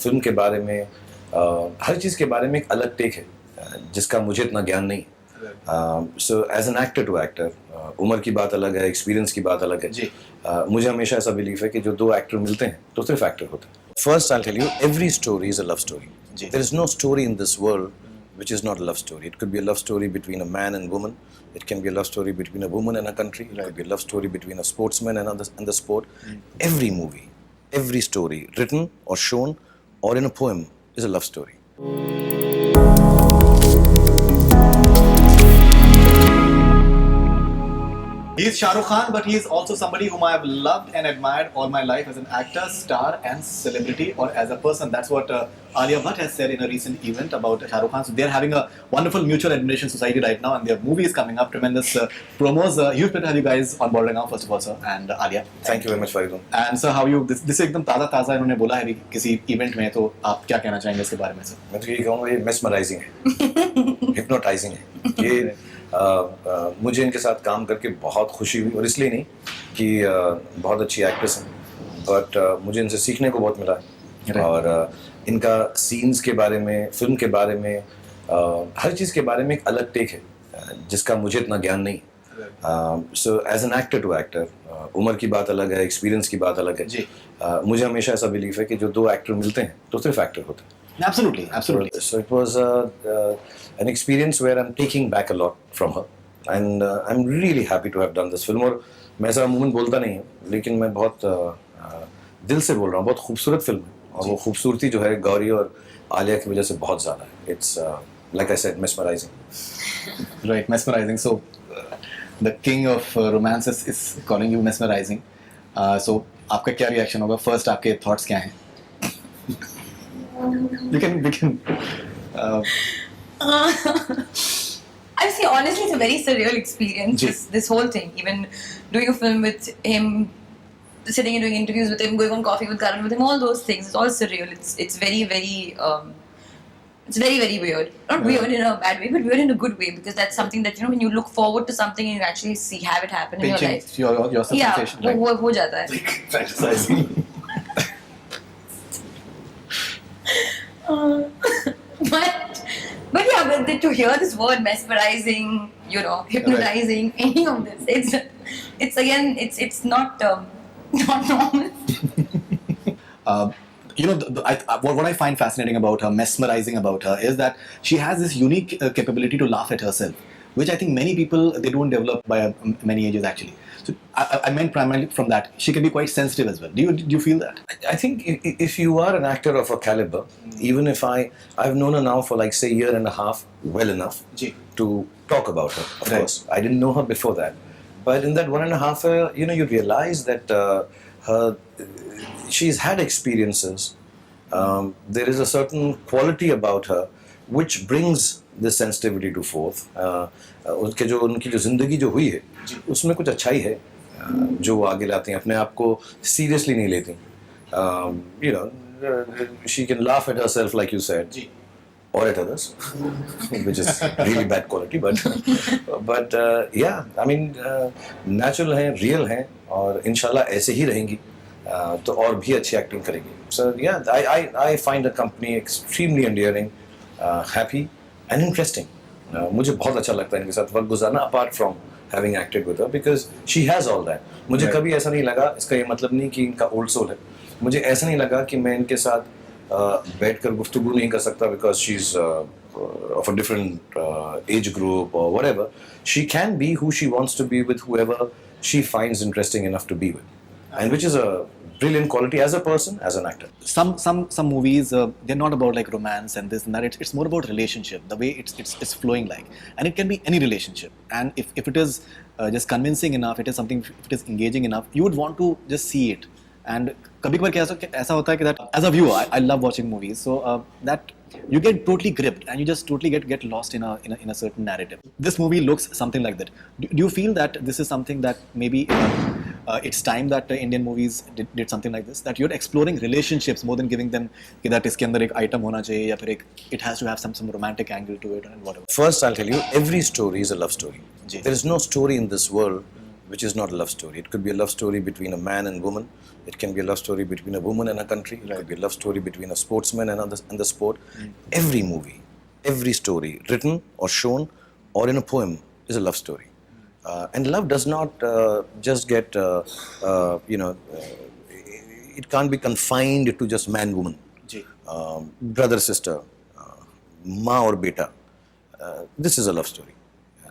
Film के बारे में हर चीज़ के बारे में एक अलग टेक है जिसका मुझे इतना ज्ञान नहीं। So as an actor to actor उम्र की बात अलग है, एक्सपीरियंस की बात अलग है। मुझे हमेशा ऐसा बिलीफ है कि जो दो एक्टर मिलते हैं तो सिर्फ एक्टर होते हैं। First I tell you, every story is a love story. There is no story in this world which is not a love story. It could be a love story between a man and woman. It can be a love story between a woman and a country. It could be a love story between a sportsman and the sport. Every movie, every story written or shown or in a poem is a love story. He's Shah Rukh Khan, but he is also somebody whom I have loved and admired all my life as an actor, star and celebrity, or as a person. That's what Alia Bhatt has said in a recent event about Shah Rukh Khan. So they're having a wonderful mutual admiration society right now, and their movie is coming up. Tremendous promos. Huge pleasure to have you guys on board right now, first of all, sir. And Alia. Thank you very much, Faridoon. And sir, how you? This एकदम ताज़ा इन्होंने बोला है किसी event में, तो आप क्या कहना चाहेंगे इसके बारे में सर? मैं तो यही कहूँगा, ये mesmerizing है, hypnotizing है। ये मुझे इनके साथ काम करके बहुत खुशी हुई, और इसलिए नहीं कि बहुत अच्छी एक्ट्रेस हैं, बट मुझे इनसे सीखने को बहुत मिला है। और इनका सीन्स के बारे में, फिल्म के बारे में, हर चीज़ के बारे में एक अलग टेक है जिसका मुझे इतना ज्ञान नहीं। So as an actor to actor उम्र की बात अलग है, एक्सपीरियंस की बात अलग है। मुझे हमेशा ऐसा बिलीफ है कि जो दो एक्टर मिलते हैं तो सिर्फ एक्टर होते हैं। Absolutely. So it was an experience where I'm taking back a lot from her, and I'm really happy to have done this film. और मैं ऐसा अमूमन बोलता नहीं हूँ, लेकिन मैं बहुत दिल से बोल रहा हूँ। बहुत खूबसूरत फिल्म है, और वो खूबसूरती जो है गौरी और आलिया की वजह से बहुत ज़्यादा है। It's like I said, mesmerizing. Right, mesmerizing. So the king of romances is calling you mesmerizing. So आपका क्या रिएक्शन होगा? First आपके thoughts क्या हैं? We can. I see. Honestly, it's a very surreal experience. This whole thing, even doing a film with him, sitting and doing interviews with him, going on coffee with Karan with him, all those things. It's all surreal. It's very very weird. Not weird in a bad way, but weird in a good way, because that's something that, you know, when you look forward to something and you actually have it happen in your life. Your sensation. Yeah, वो हो जाता है. Like fantasizing. But yeah, to hear this word mesmerizing, you know, hypnotizing, any of this, it's not normal. You know, what I find fascinating about her, mesmerizing about her, is that she has this unique capability to laugh at herself, which I think many people, they don't develop by many ages actually. So I meant primarily from that. She can be quite sensitive as well. Do you feel that? I think if you are an actor of a caliber, even if I've known her now for like say year and a half, well enough to talk about her. Of course, I didn't know her before that, but in that 1.5 year, you know, you realize that she's had experiences. There is a certain quality about her which brings this sensitivity to forth. उनकी जो जिंदगी जो हुई है उसमें कुछ अच्छाई है जो वो आगे लाती हैं, अपने आप को सीरियसली नहीं लेती। You know, she can laugh at herself like you said, or at others, which is really bad quality, but yeah, I mean natural हैं, real हैं, और इंशाल्लाह ऐसे ही रहेंगी, तो और भी अच्छी एक्टिंग करेंगी। So yeah, I find the company extremely endearing, happy and interesting. मुझे बहुत अच्छा लगता है इनके साथ वक्त गुजारना, apart from having acted with her, because she has all that. मुझे कभी ऐसा नहीं लगा, इसका ये मतलब नहीं कि इनका old soul है, मुझे ऐसा नहीं लगा कि मैं इनके साथ बैठकर गुफ्तगू नहीं कर सकता because she's of a different age group or whatever. She can be who she wants to be with whoever she finds interesting enough to be with, and which is a brilliant quality as a person, as an actor. Some movies, they're not about like romance and this and that. It's more about relationship, the way it's flowing like, and it can be any relationship. And if it is just convincing enough, it is something, if it is engaging enough, you would want to just see it. And कभी-कभार ऐसा होता है कि that as a viewer, I love watching movies, so that you get totally gripped and you just totally get lost in a certain narrative. This movie looks something like that. Do you feel that this is something that maybe it's time that Indian movies did something like this, that you're exploring relationships more than giving them कि that इसके अंदर एक item होना चाहिए या फिर एक it has to have some romantic angle to it and whatever? First, I'll tell you, every story is a love story. There is no story in this world which is not a love story. It could be a love story between a man and woman. It can be a love story between a woman and a country. It could be a love story between a sportsman and the sport. Every movie, every story, written or shown or in a poem, is a love story. And love does not just get, it can't be confined to just man-woman, brother-sister, ma or beta. This is a love story.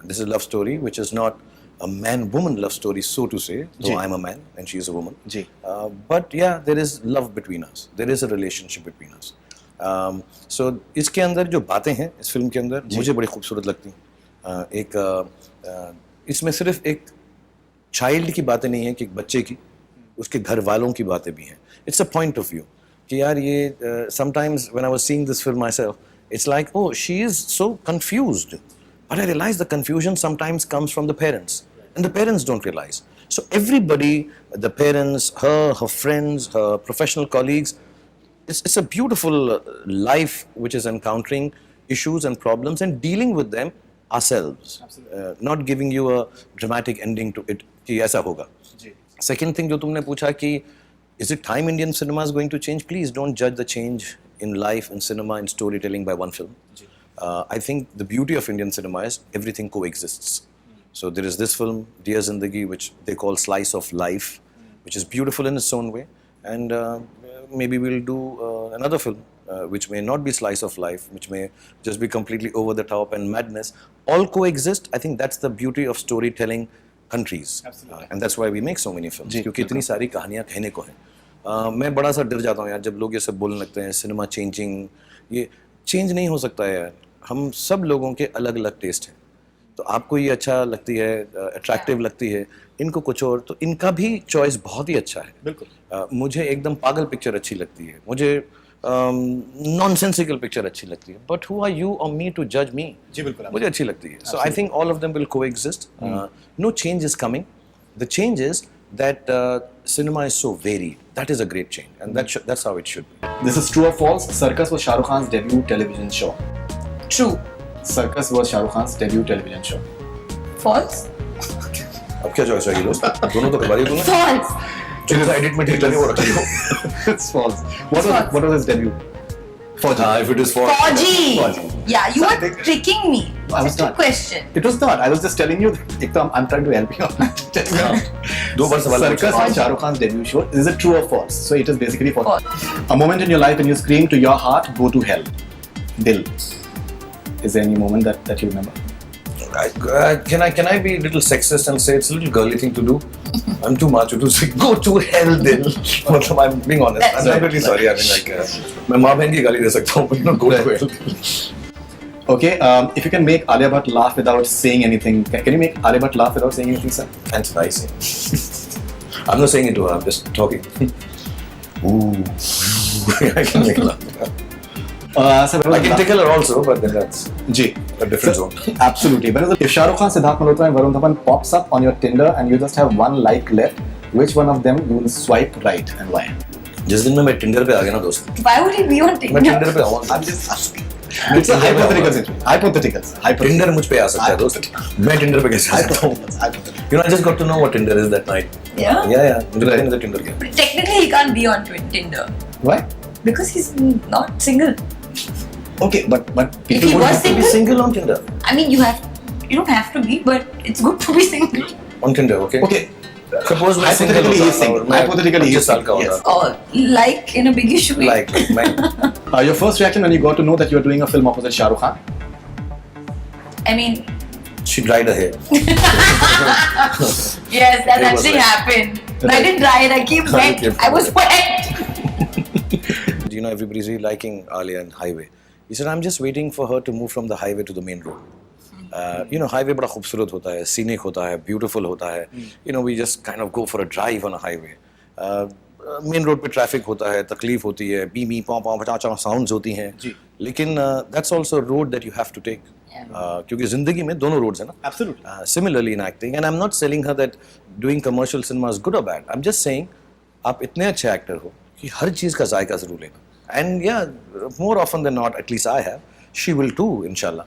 This is a love story which is not a man-woman love story, so to say, though I'm a man and she is a woman. But yeah, there is love between us. There is a relationship between us. So इसके अंदर जो बातें हैं इस film के अंदर मुझे बड़ी खूबसूरत लगती हैं. इसमें सिर्फ एक चाइल्ड की बातें नहीं है कि एक बच्चे की, उसके घर वालों की बातें भी हैं. It's a point of view कि यार ये sometimes when I was seeing this film myself, it's like, oh, she is so confused. But I realize the confusion sometimes comes from the parents, and the parents don't realize. So everybody, the parents, her friends, her professional colleagues, it's a beautiful life which is encountering issues and problems and dealing with them ourselves. Not giving you a dramatic ending to it कि ऐसा होगा. Second thing जो तुमने पूछा कि is it time Indian cinema is going to change? Please don't judge the change in life, in cinema, in storytelling by one film. I think the beauty of Indian cinema is everything coexists. So there is this film, Dear Zindagi, which they call slice of life, which is beautiful in its own way. And maybe we'll do another film, which may not be slice of life, which may just be completely over the top and madness. All coexist. I think that's the beauty of storytelling countries. And that's why we make so many films. क्योंकि इतनी सारी कहानियाँ कहने को हैं. मैं बड़ा सा डर जाता हूँ यार जब लोग ये सब बोलने लगते हैं सिनेमा चेंजिंग. ये चेंज नहीं हो सकता है यार. हम सब लोगों के अलग अलग टेस्ट हैं. तो आपको ये अच्छा लगती है, अट्रैक्टिव लगती है, इनको कुछ और, तो इनका भी चॉइस बहुत ही अच्छा है. बिल्कुल. मुझे एकदम पागल पिक्चर अच्छी लगती है, मुझे नॉनसेंसिकल पिक्चर अच्छी लगती है. बट हु आर यू और मी टू जज मी? जी बिल्कुल, मुझे अच्छी लगती है. So I think all of them will coexist. No change is coming. The change is that cinema is so varied. That is a great change, and that's how it should be. This is true or false? Circus was Shah Rukh Khan's debut television show. True. Circus was Shah Rukh Khan's debut television show. False. अब क्या choice है ये दोस्त? दोनों तो करवा रही हो तुमने. False. जो मेरा एडिट में ठीक लगे वो रख लो. It's false. What was his debut? Fauji. If it is false. Fauji. Yeah, you are tricking me. I was Just a not. question. It was not. I was just telling you. I'm trying to help you out. दो बार सवाल पूछा. Circus was Shah Rukh Khan's debut show. Is it true or false? So it is basically false. A moment in your life when you scream to your heart, go to hell. Dil. Is there any moment that you remember? Can I be a little sexist and say it's a little girly thing to do? I'm too macho to say go to hell then. मतलब I'm being honest. I'm really sorry. I mean like मैं माँ बहन की गाली दे सकता हूँ, but not go to hell. Okay, if you can make Alia Bhatt laugh without saying anything, can you make Alia Bhatt laugh without saying anything, sir? That's nice. I'm not saying it to her. I'm just talking. Ooh, I can make her laugh. Sir, I can tickle her also, but then that's Ji. a different zone. Absolutely. But if Shah Rukh Khan, Siddharth Malhotra and Varun Dhawan pops up on your Tinder and you just have one like left, which one of them you will swipe right and why? जिस दिन मैं Tinder पे आ गया ना दोस्त. Why would he be on Tinder? मैं Tinder पे आऊँगा. I'm just asking. It's a hypothetical situation. Hypotheticals. Tinder मुझ पे आ सकता है दोस्त. मैं Tinder पे कैसे आ सकता हूँ? You know, I just got to know what Tinder is that night. Yeah? Yeah. मुझे पता नहीं था Tinder क्या. But technically he can't be on Tinder. Why? Because he's not single. Okay, but If he would was have to To be single on Tinder. I mean, you don't have to be, but it's good to be single. On Tinder, okay. Okay. Suppose मैं single Hypothetically he is होता single. और मैं Hypothetically he is 25 साल का single. होता. Or like in a big issue. Like मैं Your first reaction when you got to know that you are doing a film opposite Shah Rukh Khan? I mean, she dried her hair. yes, that It was actually like- happened. I didn't dry it. I came wet. I was wet. You know, everybody's really liking Alia and Highway. He said, I'm just waiting for her to move from the highway to the main road. You know, highway बड़ा खूबसूरत होता है, scenic होता है, beautiful होता है. You know, we just kind of go for a drive on a highway. Main road पे traffic होता है, तकलीफ होती है, bee pom pom cha sounds होती हैं. लेकिन that's also a road that you have to take. क्योंकि जिंदगी में दोनों roads हैं ना. Absolutely. Similarly in acting, and I'm not selling her that doing commercial cinema is good or bad. I'm just saying, आप इतने अच्छे actor हो कि हर चीज़ का जायका जरूर लेना. And yeah, more often than not, at least I have, she will too, inshallah.